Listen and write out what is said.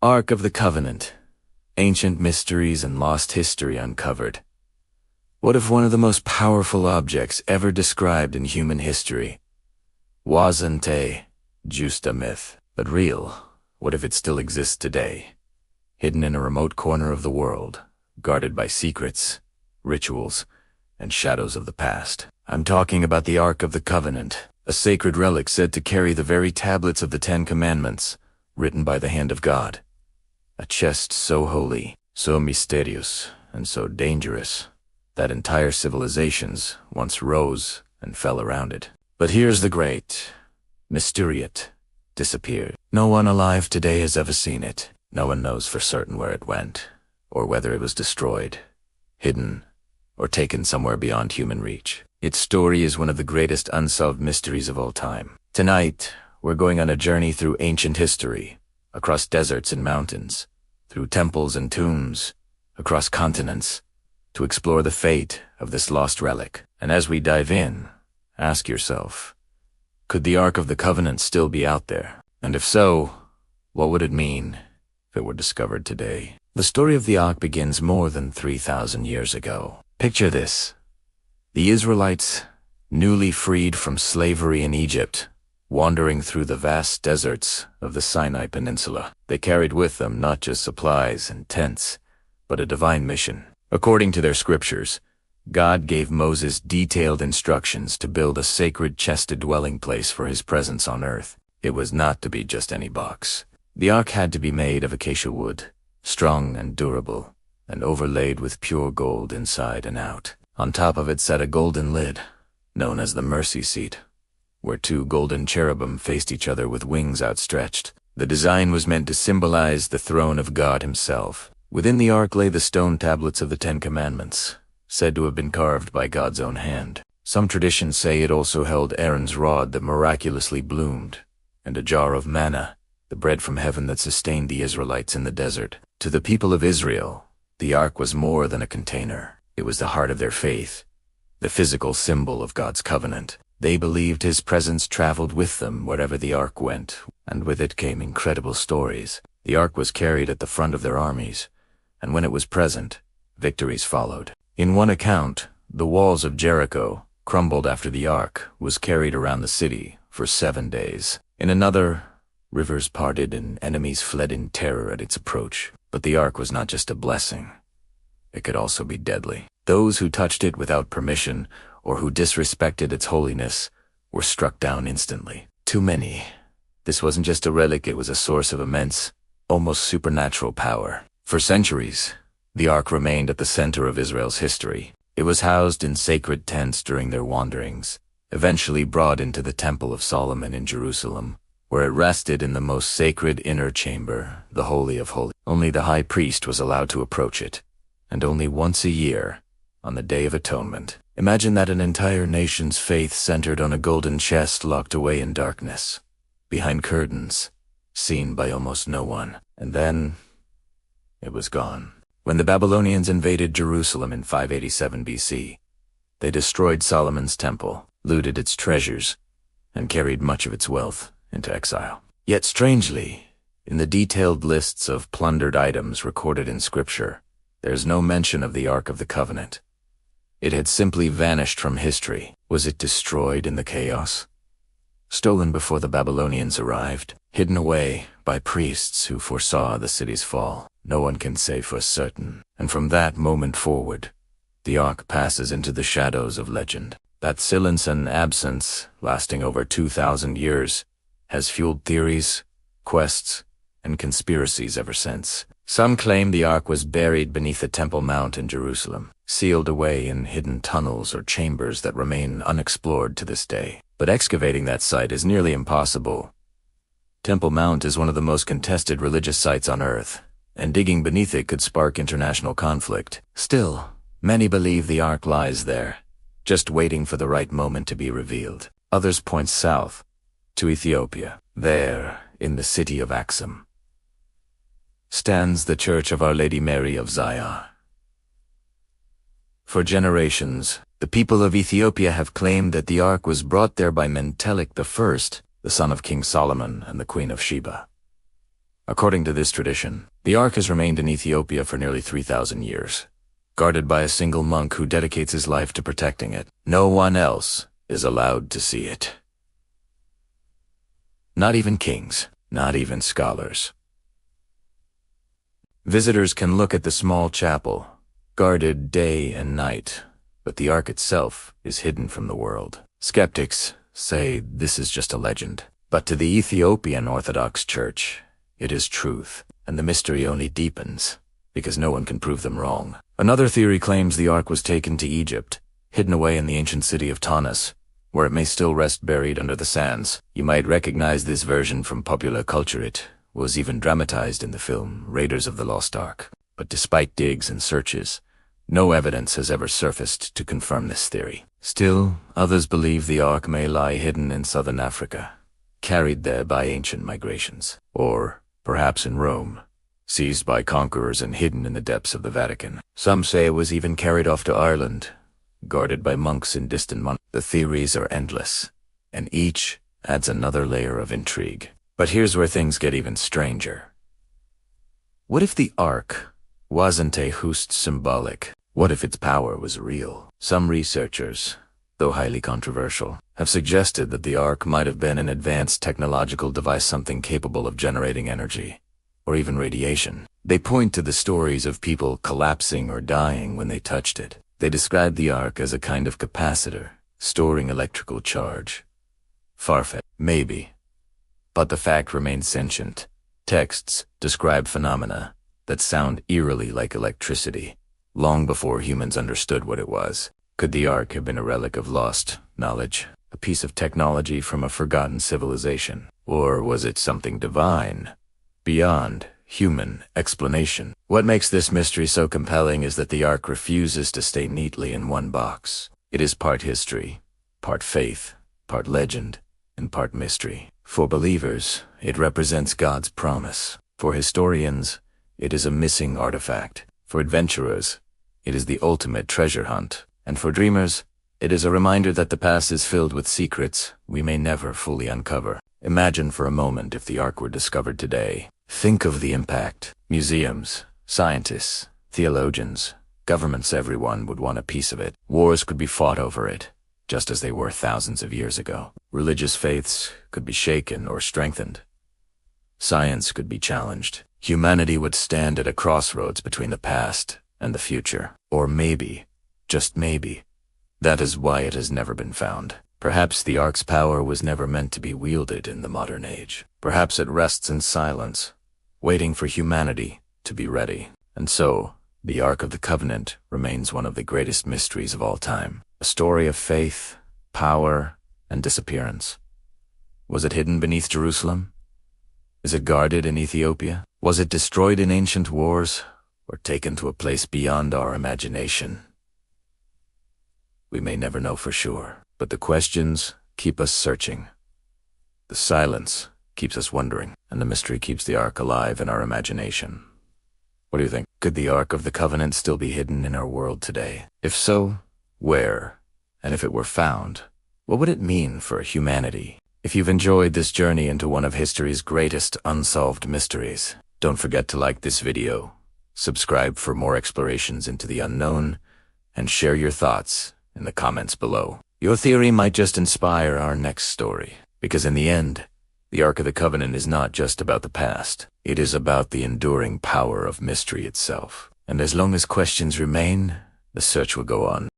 Ark of the Covenant. Ancient mysteries and lost history uncovered. What if one of the most powerful objects ever described in human history wasn't just a myth, but real? What if it still exists today, hidden in a remote corner of the world, guarded by secrets, rituals, and shadows of the past? I'm talking about the Ark of the Covenant, a sacred relic said to carry the very tablets of the Ten Commandments, written by the hand of God. A chest so holy, so mysterious, and so dangerous that entire civilizations once rose and fell around it. But here's the great mystery: it disappeared. No one alive today has ever seen it. No one knows for certain where it went, or whether it was destroyed, hidden, or taken somewhere beyond human reach. Its story is one of the greatest unsolved mysteries of all time. Tonight, we're going on a journey through ancient history, across deserts and mountains, through temples and tombs, across continents, to explore the fate of this lost relic. And as we dive in, ask yourself, could the Ark of the Covenant still be out there? And if so, what would it mean if it were discovered today? The story of the Ark begins more than 3,000 years ago. Picture this: the Israelites, newly freed from slavery in Egypt, wandering through the vast deserts of the Sinai Peninsula. They carried with them not just supplies and tents, but a divine mission. According to their scriptures, God gave Moses detailed instructions to build a sacred chested dwelling place for his presence on earth. It was not to be just any box. The ark had to be made of acacia wood, strong and durable, and overlaid with pure gold inside and out. On top of it sat a golden lid, known as the mercy seat, where two golden cherubim faced each other with wings outstretched. The design was meant to symbolize the throne of God himself. Within the ark lay the stone tablets of the Ten Commandments, said to have been carved by God's own hand. Some traditions say it also held Aaron's rod that miraculously bloomed, and a jar of manna, the bread from heaven that sustained the Israelites in the desert. To the people of Israel, the ark was more than a container. It was the heart of their faith, the physical symbol of God's covenant. They believed his presence traveled with them wherever the ark went, and with it came incredible stories. The ark was carried at the front of their armies, and when it was present, victories followed. In one account, the walls of Jericho crumbled after the ark was carried around the city for 7 days. In another, rivers parted and enemies fled in terror at its approach. But the ark was not just a blessing. It could also be deadly. Those who touched it without permission or who disrespected its holiness were struck down instantly. Too many. This wasn't just a relic, it was a source of immense, almost supernatural power. For centuries, the ark remained at the center of Israel's history. It was housed in sacred tents during their wanderings, eventually brought into the Temple of Solomon in Jerusalem, where it rested in the most sacred inner chamber, the Holy of Holies. Only the high priest was allowed to approach it, and only once a year, on the Day of Atonement. Imagine that an entire nation's faith centered on a golden chest locked away in darkness, behind curtains, seen by almost no one. And then, it was gone. When the Babylonians invaded Jerusalem in 587 BC, they destroyed Solomon's temple, looted its treasures, and carried much of its wealth into exile. Yet strangely, in the detailed lists of plundered items recorded in Scripture, there's no mention of the Ark of the Covenant. It had simply vanished from history. Was it destroyed in the chaos? Stolen before the Babylonians arrived? Hidden away by priests who foresaw the city's fall? No one can say for certain. And from that moment forward, the Ark passes into the shadows of legend. That silence and absence, lasting over 2,000 years, has fueled theories, quests, and conspiracies ever since. Some claim the ark was buried beneath the Temple Mount in Jerusalem, sealed away in hidden tunnels or chambers that remain unexplored to this day. But excavating that site is nearly impossible. Temple Mount is one of the most contested religious sites on Earth, and digging beneath it could spark international conflict. Still, many believe the ark lies there, just waiting for the right moment to be revealed. Others point south, to Ethiopia. There, in the city of Axum, stands the Church of Our Lady Mary of Zion. For generations, the people of Ethiopia have claimed that the ark was brought there by Menelik I, the son of King Solomon and the Queen of Sheba. According to this tradition, the Ark has remained in Ethiopia for nearly 3,000 years, guarded by a single monk who dedicates his life to protecting it. No one else is allowed to see it. Not even kings, not even scholars. Visitors can look at the small chapel, guarded day and night, but the Ark itself is hidden from the world. Skeptics say this is just a legend, but to the Ethiopian Orthodox Church, it is truth, and the mystery only deepens, because no one can prove them wrong. Another theory claims the Ark was taken to Egypt, hidden away in the ancient city of Tanis, where it may still rest buried under the sands. You might recognize this version from popular culture. It was even dramatized in the film Raiders of the Lost Ark. But despite digs and searches, no evidence has ever surfaced to confirm this theory. Still, others believe the Ark may lie hidden in southern Africa, carried there by ancient migrations, or perhaps in Rome, seized by conquerors and hidden in the depths of the Vatican. Some say it was even carried off to Ireland, guarded by monks in distant months. The theories are endless, and each adds another layer of intrigue. But here's where things get even stranger. What if the Ark wasn't just symbolic? What if its power was real? Some researchers, though highly controversial, have suggested that the Ark might have been an advanced technological device, something capable of generating energy, or even radiation. They point to the stories of people collapsing or dying when they touched it. They describe the Ark as a kind of capacitor, storing electrical charge. Far-fetched, maybe. But the fact remains sentient. Texts describe phenomena that sound eerily like electricity, long before humans understood what it was. Could the Ark have been a relic of lost knowledge, a piece of technology from a forgotten civilization? Or was it something divine, beyond human explanation? What makes this mystery so compelling is that the Ark refuses to stay neatly in one box. It is part history, part faith, part legend, and part mystery. For believers, it represents God's promise. For historians, it is a missing artifact. For adventurers, it is the ultimate treasure hunt. And for dreamers, it is a reminder that the past is filled with secrets we may never fully uncover. Imagine for a moment if the Ark were discovered today. Think of the impact. Museums, scientists, theologians, governments, everyone would want a piece of it. Wars could be fought over it, just as they were thousands of years ago. Religious faiths could be shaken or strengthened. Science could be challenged. Humanity would stand at a crossroads between the past and the future. Or maybe, just maybe, that is why it has never been found. Perhaps the Ark's power was never meant to be wielded in the modern age. Perhaps it rests in silence, waiting for humanity to be ready. And so, the Ark of the Covenant remains one of the greatest mysteries of all time. A story of faith, power, and disappearance. Was it hidden beneath Jerusalem? Is it guarded in Ethiopia? Was it destroyed in ancient wars, or taken to a place beyond our imagination? We may never know for sure, but the questions keep us searching. The silence keeps us wondering, and the mystery keeps the Ark alive in our imagination. What do you think? Could the Ark of the Covenant still be hidden in our world today? If so, where? And if it were found, what would it mean for humanity? If you've enjoyed this journey into one of history's greatest unsolved mysteries, don't forget to like this video, subscribe for more explorations into the unknown, and share your thoughts in the comments below. Your theory might just inspire our next story, because in the end, the Ark of the Covenant is not just about the past. It is about the enduring power of mystery itself. And as long as questions remain, the search will go on.